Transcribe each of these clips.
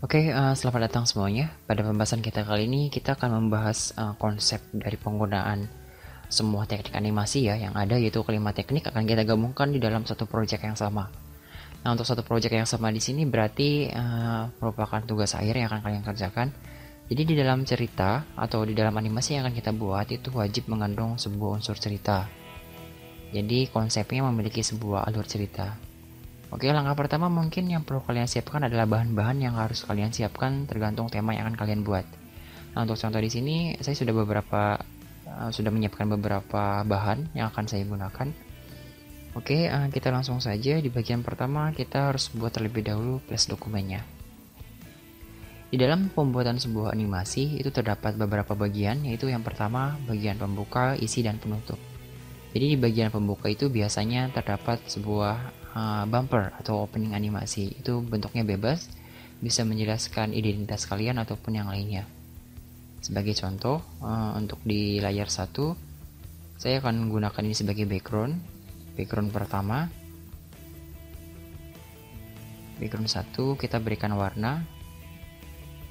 Selamat datang semuanya. Pada pembahasan kita kali ini, kita akan membahas konsep dari penggunaan semua teknik animasi ya yang ada, yaitu kelima teknik akan kita gabungkan di dalam satu project yang sama. Nah, untuk satu project yang sama di sini berarti merupakan tugas akhir yang akan kalian kerjakan. Jadi di dalam cerita atau di dalam animasi yang akan kita buat itu wajib mengandung sebuah unsur cerita. Jadi konsepnya memiliki sebuah alur cerita. Oke, langkah pertama mungkin yang perlu kalian siapkan adalah bahan-bahan yang harus kalian siapkan tergantung tema yang akan kalian buat. Nah, untuk contoh di sini saya sudah menyiapkan beberapa bahan yang akan saya gunakan. Oke, kita langsung saja. Di bagian pertama kita harus buat terlebih dahulu flash dokumennya. Di dalam pembuatan sebuah animasi itu terdapat beberapa bagian, yaitu yang pertama bagian pembuka, isi, dan penutup. Jadi di bagian pembuka itu biasanya terdapat sebuah bumper atau opening animasi. Itu bentuknya bebas, bisa menjelaskan identitas kalian ataupun yang lainnya. Sebagai contoh, untuk di layar 1 saya akan menggunakan ini sebagai background pertama. Background 1 kita berikan warna.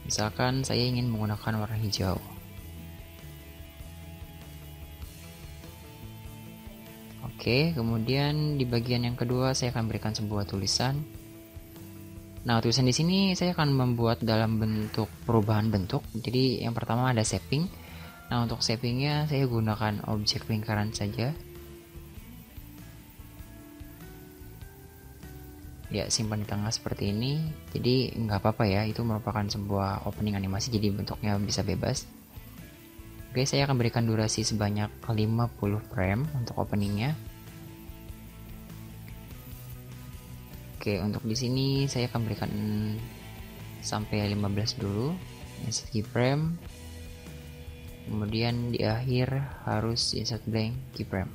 Misalkan saya ingin menggunakan warna hijau. Oke, kemudian di bagian yang kedua saya akan berikan sebuah tulisan. Nah, tulisan di sini saya akan membuat dalam bentuk perubahan bentuk. Jadi yang pertama ada shaping. Nah, untuk shapingnya saya gunakan objek lingkaran saja. Ya, simpan di tengah seperti ini. Jadi nggak apa-apa ya, itu merupakan sebuah opening animasi, jadi bentuknya bisa bebas. Oke, saya akan berikan durasi sebanyak 50 frame untuk openingnya. Oke, untuk di sini saya akan berikan sampai 15 dulu, insert keyframe. Kemudian di akhir harus insert blank keyframe.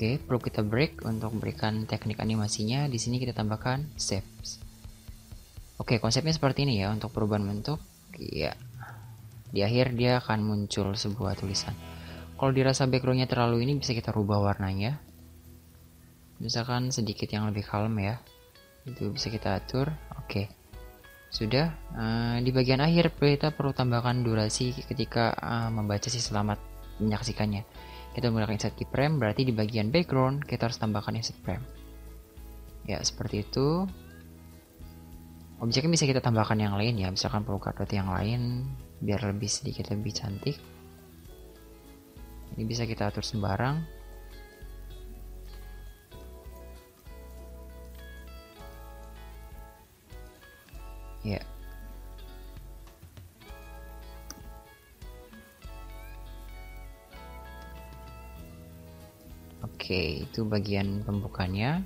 Oke, perlu kita break untuk memberikan teknik animasinya. Di sini kita tambahkan shapes. Oke, konsepnya seperti ini ya untuk perubahan bentuk. Ya, di akhir dia akan muncul sebuah tulisan. Kalau dirasa backgroundnya terlalu ini, bisa kita rubah warnanya. Misalkan sedikit yang lebih kalem ya. Itu bisa kita atur. Oke, sudah. Di bagian akhir kita perlu tambahkan durasi ketika membaca si selamat menyaksikannya. Kita menggunakan insert keyframe, berarti di bagian background kita harus tambahkan insert frame. Ya, seperti itu. Objeknya bisa kita tambahkan yang lain ya, misalkan perlu kartu yang lain biar lebih sedikit lebih cantik. Ini bisa kita atur sembarang. Ya. Oke, itu bagian pembukanya.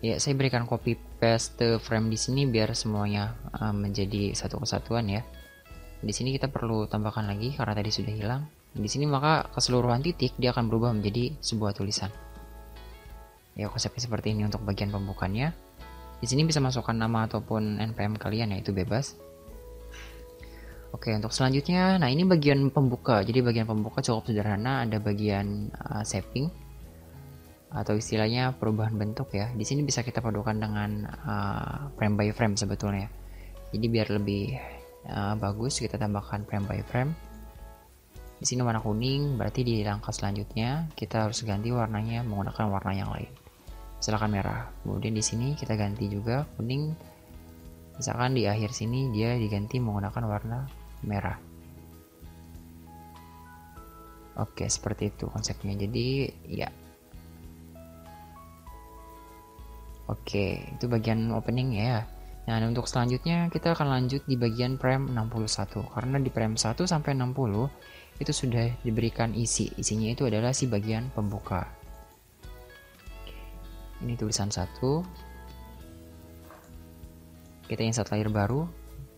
Ya, saya berikan copy paste frame di sini biar semuanya menjadi satu kesatuan ya. Di sini kita perlu tambahkan lagi karena tadi sudah hilang. Di sini maka keseluruhan titik dia akan berubah menjadi sebuah tulisan. Ya, konsepnya seperti ini untuk bagian pembukanya. Di sini bisa masukkan nama ataupun npm kalian, yaitu bebas. Oke, untuk selanjutnya, nah ini bagian pembuka. Jadi bagian pembuka cukup sederhana, ada bagian shaping atau istilahnya perubahan bentuk ya. Di sini bisa kita padukan dengan frame by frame sebetulnya. Jadi biar lebih bagus kita tambahkan frame by frame. Di sini warna kuning, berarti di langkah selanjutnya kita harus ganti warnanya menggunakan warna yang lain. Misalkan merah. Kemudian di sini kita ganti juga kuning. Misalkan di akhir sini dia diganti menggunakan warna merah. Oke, seperti itu konsepnya. Jadi ya. Oke, itu bagian opening ya. Nah, untuk selanjutnya kita akan lanjut di bagian frame 61. Karena di frame 1 sampai 60 itu sudah diberikan isi. Isinya itu adalah si bagian pembuka. Ini tulisan 1. Kita insert layer baru.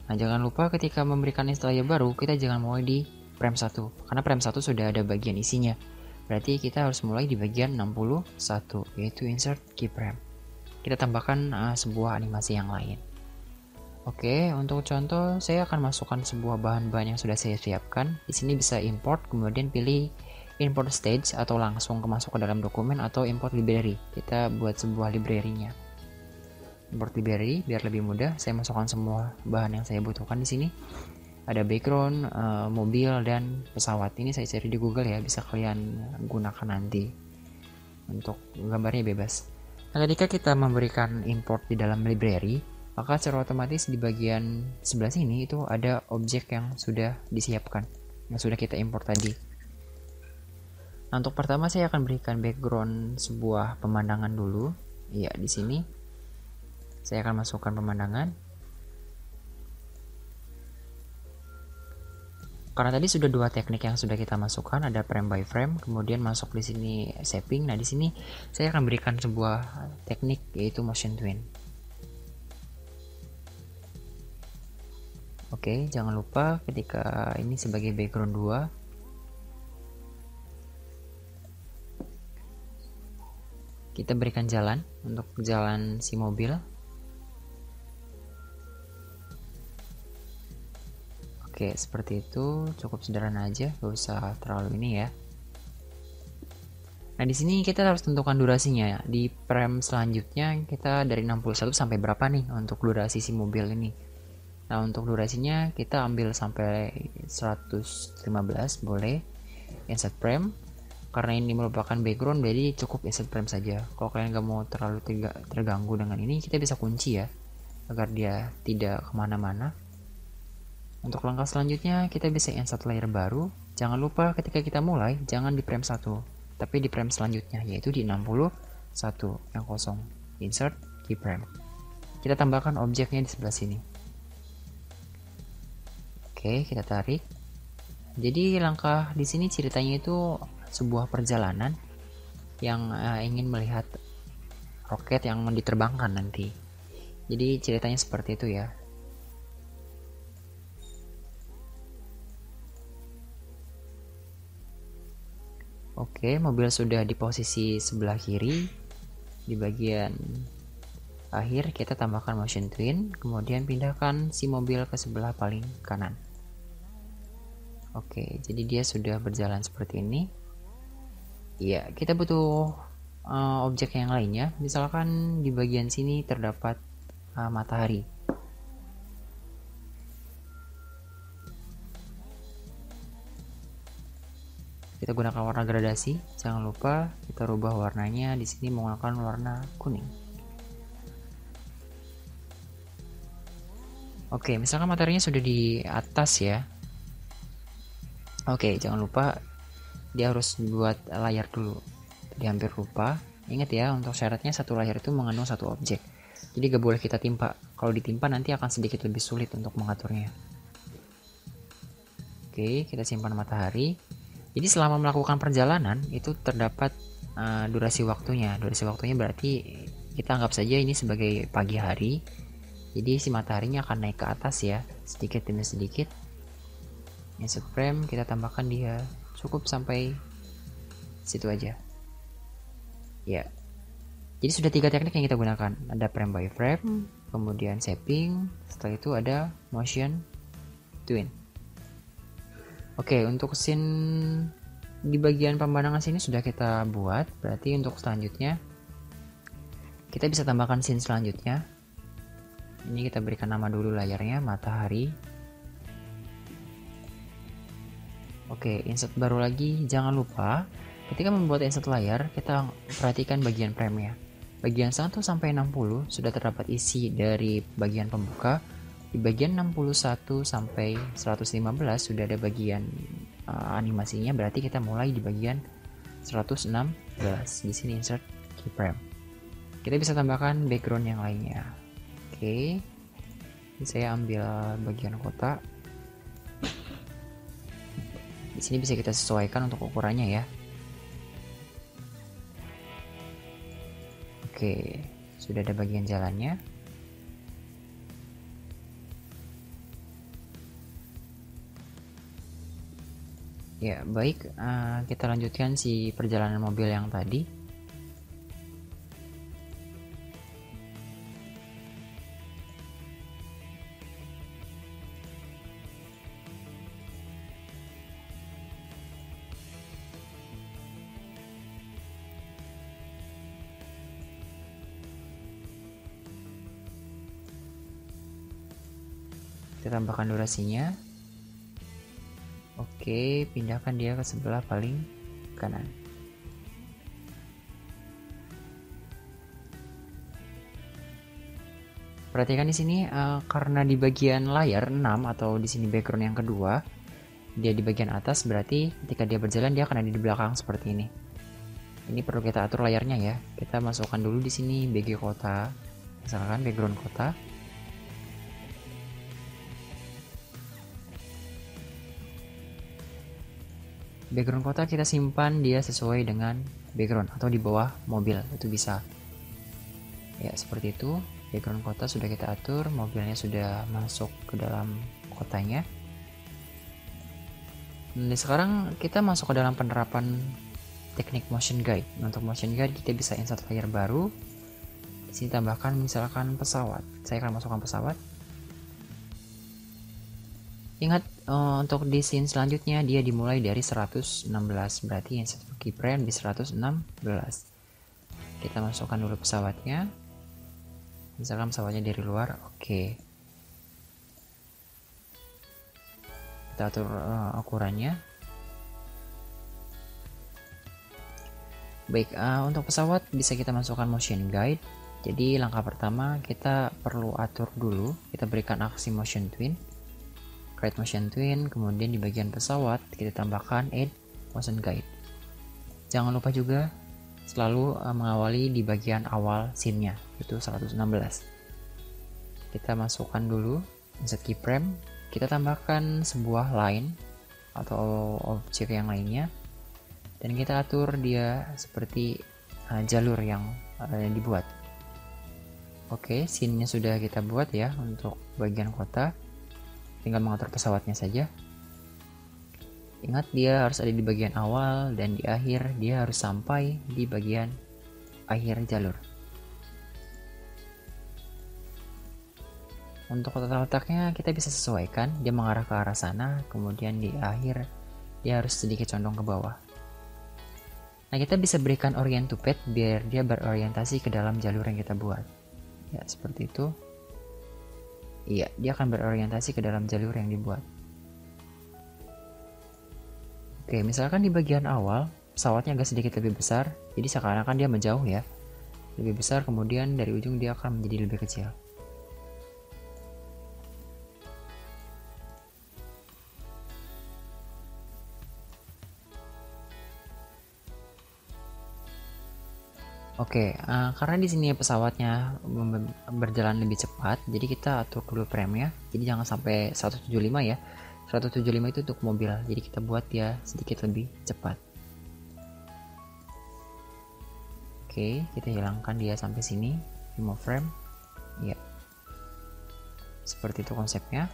Nah, jangan lupa ketika memberikan install layer baru, kita jangan mulai di frame 1, karena frame 1 sudah ada bagian isinya. Berarti kita harus mulai di bagian 61, yaitu insert keyframe. Kita tambahkan sebuah animasi yang lain. Oke, untuk contoh saya akan masukkan sebuah bahan-bahan yang sudah saya siapkan. Di sini bisa import, kemudian pilih import stage atau langsung masuk ke dalam dokumen atau import library. Kita buat sebuah library-nya. Import library biar lebih mudah. Saya masukkan semua bahan yang saya butuhkan di sini. Ada background, mobil dan pesawat. Ini saya cari di Google ya, bisa kalian gunakan nanti. Untuk gambarnya bebas. Nah, ketika kita memberikan import di dalam library, maka secara otomatis di bagian sebelah sini itu ada objek yang sudah disiapkan, yang sudah kita import tadi. Nah, untuk pertama saya akan berikan background sebuah pemandangan dulu. Iya, di sini saya akan masukkan pemandangan. Karena tadi sudah dua teknik yang sudah kita masukkan, ada frame by frame, kemudian masuk di sini shaping. Nah, di sini saya akan berikan sebuah teknik yaitu motion twin. Oke, jangan lupa ketika ini sebagai background 2, kita berikan jalan untuk jalan si mobil. Oke, seperti itu, cukup sederhana aja, gak usah terlalu ini ya. Nah, di sini kita harus tentukan durasinya ya. Di frame selanjutnya kita dari 61 sampai berapa nih untuk durasi si mobil ini. Nah, untuk durasinya kita ambil sampai 115 boleh. Insert frame. Karena ini merupakan background, jadi cukup insert frame saja. Kalau kalian gak mau terlalu terganggu dengan ini, kita bisa kunci ya, agar dia tidak kemana-mana. Untuk langkah selanjutnya, kita bisa insert layer baru. Jangan lupa ketika kita mulai, jangan di frame 1, tapi di frame selanjutnya, yaitu di 61 yang kosong. Insert keyframe. Kita tambahkan objeknya di sebelah sini. Oke, kita tarik. Jadi langkah di sini ceritanya itu sebuah perjalanan yang ingin melihat roket yang diterbangkan nanti. Jadi ceritanya seperti itu ya. Oke, mobil sudah di posisi sebelah kiri. Di bagian akhir kita tambahkan motion twin, kemudian pindahkan si mobil ke sebelah paling kanan. Oke, jadi dia sudah berjalan seperti ini. Iya, kita butuh objek yang lainnya. Misalkan di bagian sini terdapat matahari. Kita gunakan warna gradasi. Jangan lupa kita rubah warnanya. Di sini menggunakan warna kuning. Oke, misalkan mataharinya sudah di atas ya. Oke, jangan lupa dia harus buat layar dulu. Tadi hampir lupa. Ingat ya, untuk syaratnya satu layar itu mengandung satu objek. Jadi gak boleh kita timpa. Kalau ditimpa nanti akan sedikit lebih sulit untuk mengaturnya. Oke, kita simpan matahari. Jadi selama melakukan perjalanan itu terdapat durasi waktunya. Durasi waktunya berarti kita anggap saja ini sebagai pagi hari. Jadi si mataharinya akan naik ke atas ya, sedikit demi sedikit. Insert frame, kita tambahkan dia cukup sampai situ aja. Ya. Jadi sudah 3 teknik yang kita gunakan. Ada frame by frame, kemudian shaping, setelah itu ada motion twin. Oke, untuk scene di bagian pemandangan sini sudah kita buat. Berarti untuk selanjutnya kita bisa tambahkan scene selanjutnya. Ini kita berikan nama dulu layarnya, matahari. Oke, insert baru lagi. Jangan lupa ketika membuat insert layar, kita perhatikan bagian frame-nya. Bagian 1 sampai 60 sudah terdapat isi dari bagian pembuka. Di bagian 61 sampai 115 sudah ada bagian animasinya, berarti kita mulai di bagian 116. Di sini insert keyframe. Kita bisa tambahkan background yang lainnya. Oke. Ini saya ambil bagian kotak. Di sini bisa kita sesuaikan untuk ukurannya ya. Oke, sudah ada bagian jalannya. Ya, baik, kita lanjutkan si perjalanan mobil yang tadi. Kita tambahkan durasinya. Oke, pindahkan dia ke sebelah paling kanan. Perhatikan di sini karena di bagian layar 6 atau di sini background yang kedua, dia di bagian atas, berarti ketika dia berjalan dia akan ada di belakang seperti ini. Ini perlu kita atur layarnya ya. Kita masukkan dulu di sini BG kota, misalkan background kota. Background kota kita simpan dia sesuai dengan background atau di bawah mobil, itu bisa. Ya, seperti itu. Background kota sudah kita atur, mobilnya sudah masuk ke dalam kotanya. Nah, sekarang kita masuk ke dalam penerapan teknik motion guide. Untuk motion guide kita bisa insert layer baru. Di sini tambahkan misalkan pesawat. Saya akan masukkan pesawat. Ingat untuk di scene selanjutnya dia dimulai dari 116, berarti insert keyframe di 116. Kita masukkan dulu pesawatnya. Misalkan pesawatnya dari luar, oke. Kita atur ukurannya. Baik, untuk pesawat bisa kita masukkan motion guide. Jadi langkah pertama kita perlu atur dulu, kita berikan aksi motion twin. Create motion twin, kemudian di bagian pesawat kita tambahkan add motion guide. Jangan lupa juga selalu mengawali di bagian awal scene-nya, itu 116. Kita masukkan dulu insert keyframe, kita tambahkan sebuah line atau objek yang lainnya, dan kita atur dia seperti jalur yang dibuat. Oke, scene-nya sudah kita buat ya untuk bagian kota. Tinggal mengatur pesawatnya saja. Ingat dia harus ada di bagian awal dan di akhir dia harus sampai di bagian akhir jalur. Untuk letaknya kita bisa sesuaikan, dia mengarah ke arah sana, kemudian di akhir dia harus sedikit condong ke bawah. Nah, kita bisa berikan orient to path biar dia berorientasi ke dalam jalur yang kita buat. Ya, seperti itu. Iya, dia akan berorientasi ke dalam jalur yang dibuat. Oke, misalkan di bagian awal pesawatnya agak sedikit lebih besar, jadi seakan-akan dia menjauh ya. Lebih besar, kemudian dari ujung dia akan menjadi lebih kecil. Oke, karena di sini pesawatnya berjalan lebih cepat, jadi kita atur dulu frame-nya. Jadi jangan sampai 175 ya. 175 itu untuk mobil, jadi kita buat dia sedikit lebih cepat. Oke, kita hilangkan dia sampai sini, remove frame. Ya, seperti itu konsepnya.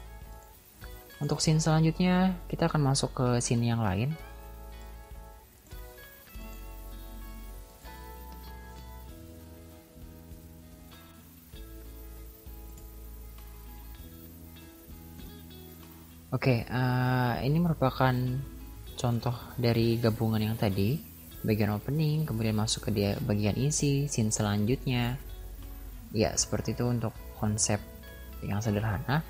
Untuk scene selanjutnya, kita akan masuk ke scene yang lain. Oke, ini merupakan contoh dari gabungan yang tadi, bagian opening, kemudian masuk ke bagian isi, scene selanjutnya. Ya, seperti itu untuk konsep yang sederhana.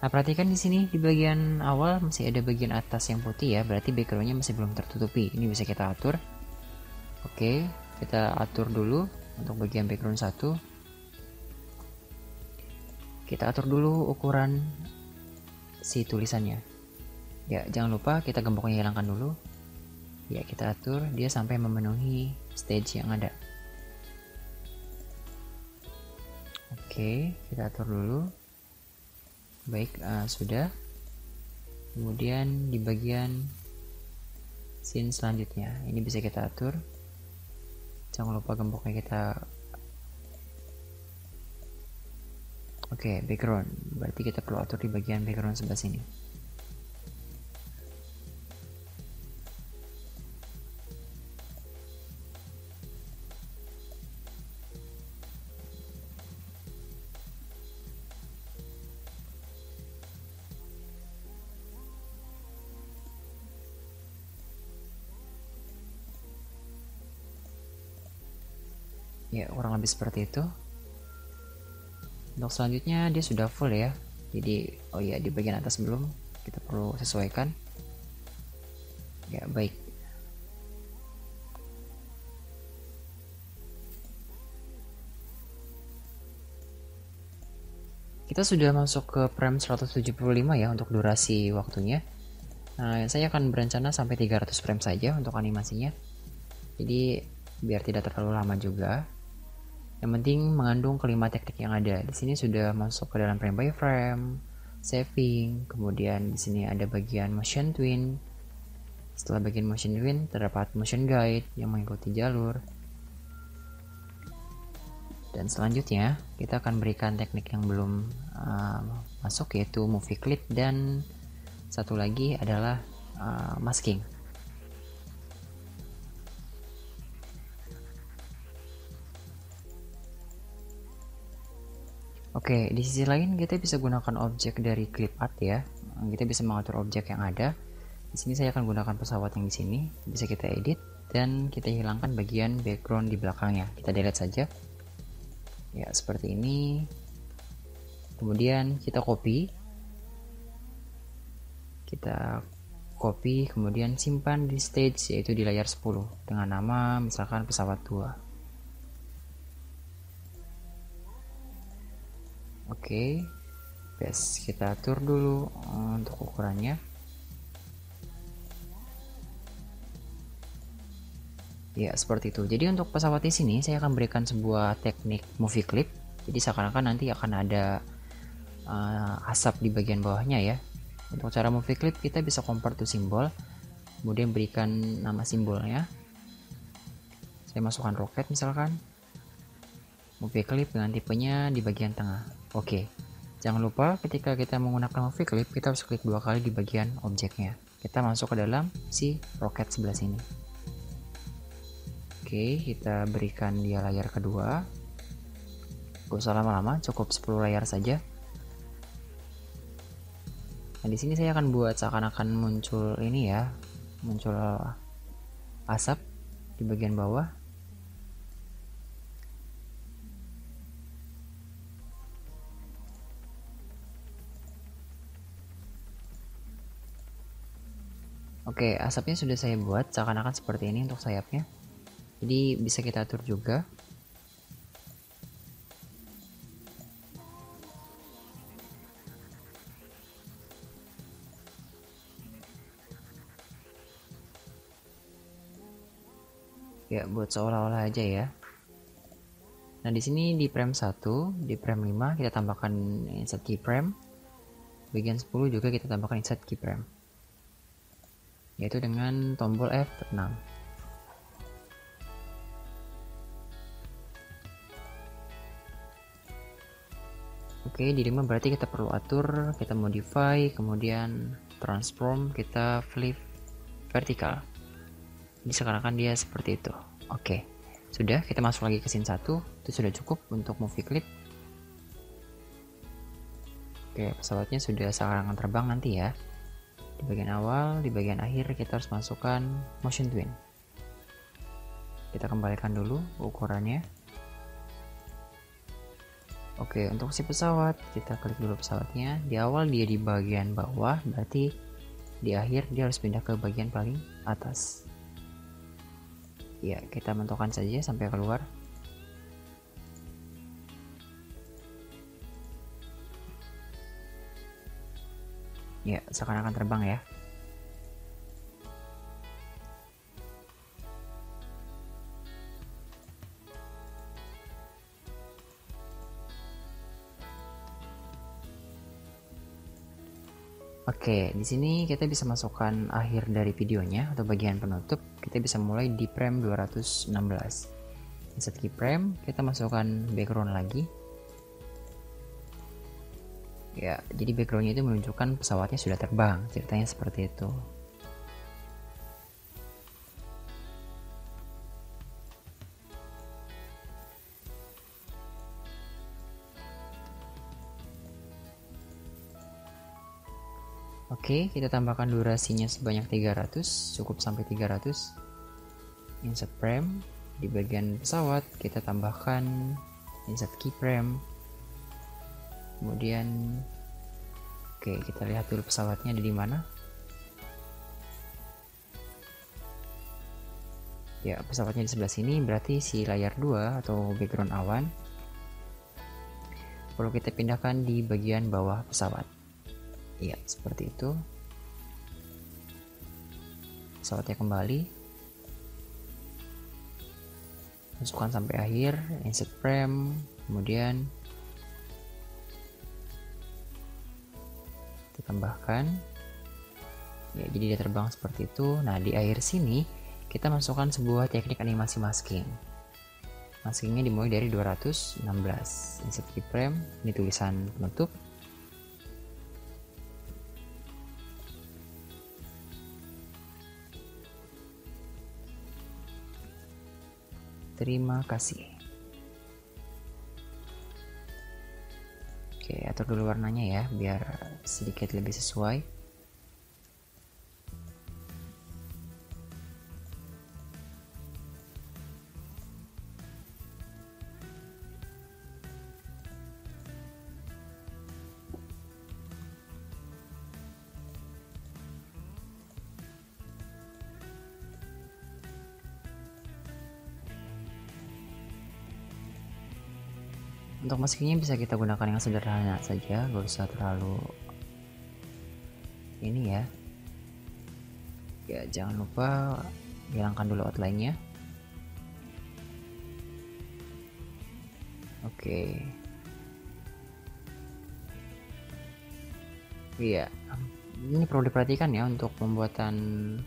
Nah, perhatikan di sini di bagian awal masih ada bagian atas yang putih ya, berarti backgroundnya masih belum tertutupi. Ini bisa kita atur. Oke, kita atur dulu untuk bagian background 1. Kita atur dulu ukuran si tulisannya. Ya, jangan lupa kita gemboknya hilangkan dulu. Ya, kita atur dia sampai memenuhi stage yang ada. Oke, kita atur dulu. Baik, sudah. Kemudian di bagian scene selanjutnya, ini bisa kita atur. Jangan lupa gemboknya kita. Oke, background. Berarti kita perlu atur di bagian background sebelah sini. Ya, kurang lebih seperti itu. Untuk selanjutnya dia sudah full ya. Jadi, oh ya, di bagian atas belum, kita perlu sesuaikan. Ya, baik. Kita sudah masuk ke frame 175 ya untuk durasi waktunya. Nah, saya akan berencana sampai 300 frame saja untuk animasinya. Jadi, biar tidak terlalu lama juga. Yang penting mengandung kelima teknik yang ada. Di sini sudah masuk ke dalam frame by frame, saving, kemudian di sini ada bagian motion twin. Setelah bagian motion twin terdapat motion guide yang mengikuti jalur. Dan selanjutnya kita akan berikan teknik yang belum masuk, yaitu movie clip, dan satu lagi adalah masking. Oke, di sisi lain kita bisa gunakan objek dari clip art ya. Kita bisa mengatur objek yang ada. Di sini saya akan gunakan pesawat yang di sini. Bisa kita edit dan kita hilangkan bagian background di belakangnya. Kita delete saja. Ya, seperti ini. Kemudian kita copy. Kemudian simpan di stage, yaitu di layar 10 dengan nama misalkan pesawat 2. Oke. Best kita atur dulu untuk ukurannya. Ya, seperti itu. Jadi untuk pesawat di sini saya akan berikan sebuah teknik movie clip. Jadi seakan-akan nanti akan ada asap di bagian bawahnya ya. Untuk cara movie clip kita bisa convert to simbol, kemudian berikan nama simbolnya. Saya masukkan roket misalkan. Movie clip dengan tipenya di bagian tengah. Oke. Jangan lupa ketika kita menggunakan movie clip kita harus klik 2 kali di bagian objeknya. Kita masuk ke dalam si roket sebelah sini. Oke, kita berikan dia layar kedua. Gak usah lama-lama, cukup 10 layar saja. Nah, di sini saya akan buat seakan-akan muncul ini ya, muncul asap di bagian bawah. Oke, asapnya sudah saya buat seakan-akan seperti ini untuk sayapnya. Jadi bisa kita atur juga. Ya, buat seolah-olah aja ya. Nah, di sini di frame 1, di frame 5 kita tambahkan insert keyframe. Bagian 10 juga kita tambahkan insert keyframe, yaitu dengan tombol F6. Oke, di 5 berarti kita perlu atur, kita modify, kemudian transform, kita flip vertikal. Jadi seakan-akan dia seperti itu. Oke, sudah, kita masuk lagi ke scene 1. Itu sudah cukup untuk movie clip. Oke, pesawatnya sudah seakan-akan terbang nanti ya. Di bagian awal, di bagian akhir kita harus masukkan motion twin. Kita kembalikan dulu ukurannya. Oke, untuk si pesawat kita klik dulu pesawatnya. Di awal dia di bagian bawah, berarti di akhir dia harus pindah ke bagian paling atas. Ya, kita menentukan saja sampai keluar. Ya, seakan-akan terbang ya. Oke, di sini kita bisa masukkan akhir dari videonya atau bagian penutup. Kita bisa mulai di frame 216. Insert keyframe, kita masukkan background lagi. Ya, jadi backgroundnya itu menunjukkan pesawatnya sudah terbang, ceritanya seperti itu. Oke, kita tambahkan durasinya sebanyak 300, cukup sampai 300. Insert frame, Di bagian pesawat kita tambahkan insert keyframe. Kemudian oke, kita lihat dulu pesawatnya ada di mana. Ya, pesawatnya di sebelah sini, berarti si layar 2 atau background awan perlu kita pindahkan di bagian bawah pesawat. Ya, seperti itu. Pesawatnya kembali, masukkan sampai akhir, insert frame, kemudian kita tambahkan. Ya, jadi dia terbang seperti itu. Nah, di akhir sini kita masukkan sebuah teknik animasi masking. Maskingnya dimulai dari 216. Insert keyframe, ini tulisan penutup. Terima kasih. Oke, atur dulu warnanya ya, biar sedikit lebih sesuai. Untuk maskingnya bisa kita gunakan yang sederhana saja, gak usah terlalu ini ya. Ya, jangan lupa hilangkan dulu outline-nya. Oke. Iya, ini perlu diperhatikan ya untuk pembuatan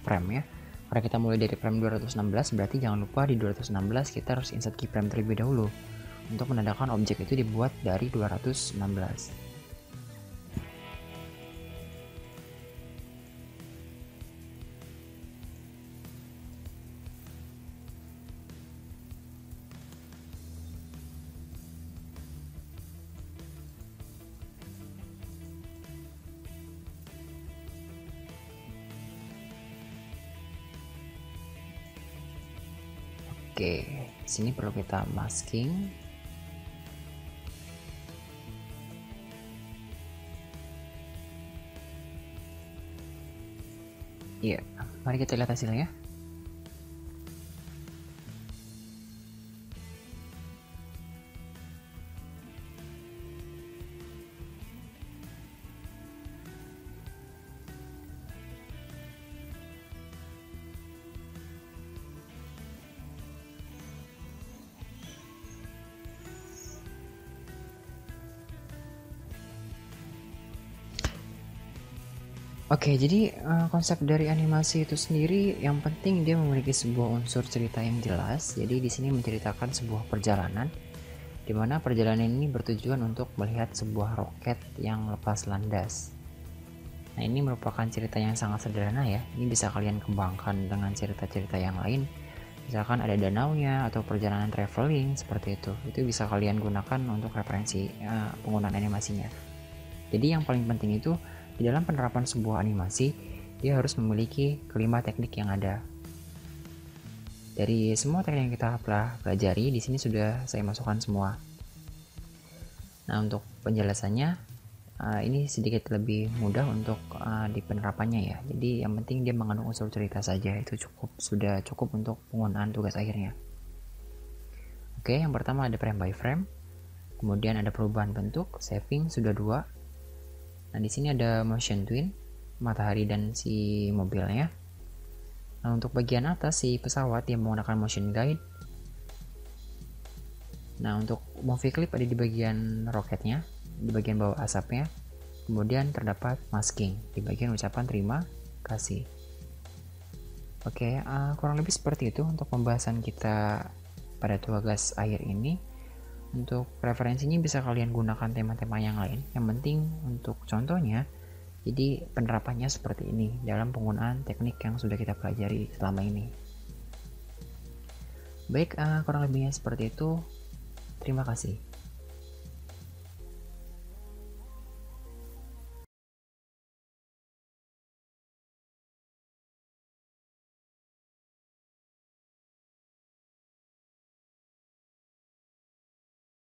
frame ya. Karena kita mulai dari frame 216, berarti jangan lupa di 216 kita harus insert keyframe terlebih dahulu untuk menandakan objek itu dibuat dari 216. Oke, sini perlu kita masking. Iya, mari kita lihat hasilnya. Oke, jadi konsep dari animasi itu sendiri yang penting dia memiliki sebuah unsur cerita yang jelas. Jadi di sini menceritakan sebuah perjalanan, di mana perjalanan ini bertujuan untuk melihat sebuah roket yang lepas landas. Nah, ini merupakan cerita yang sangat sederhana ya. Ini bisa kalian kembangkan dengan cerita-cerita yang lain. Misalkan ada danaunya atau perjalanan traveling seperti itu. Itu bisa kalian gunakan untuk referensi penggunaan animasinya. Jadi yang paling penting itu di dalam penerapan sebuah animasi, dia harus memiliki kelima teknik yang ada. Dari semua teknik yang kita pelajari, di sini sudah saya masukkan semua. Nah, untuk penjelasannya, ini sedikit lebih mudah untuk di penerapannya ya. Jadi yang penting dia mengandung unsur cerita saja, itu sudah cukup untuk penggunaan tugas akhirnya. Oke, yang pertama ada frame by frame, kemudian ada perubahan bentuk, saving sudah 2. Nah, di sini ada motion twin, matahari dan si mobilnya. Nah, untuk bagian atas si pesawat yang menggunakan motion guide. Nah, untuk movie clip ada di bagian roketnya, di bagian bawah asapnya. Kemudian terdapat masking di bagian ucapan terima kasih. Oke, kurang lebih seperti itu untuk pembahasan kita pada tugas akhir ini. Untuk referensinya bisa kalian gunakan tema-tema yang lain. Yang penting untuk contohnya, jadi penerapannya seperti ini dalam penggunaan teknik yang sudah kita pelajari selama ini. Baik, kurang lebihnya seperti itu. Terima kasih.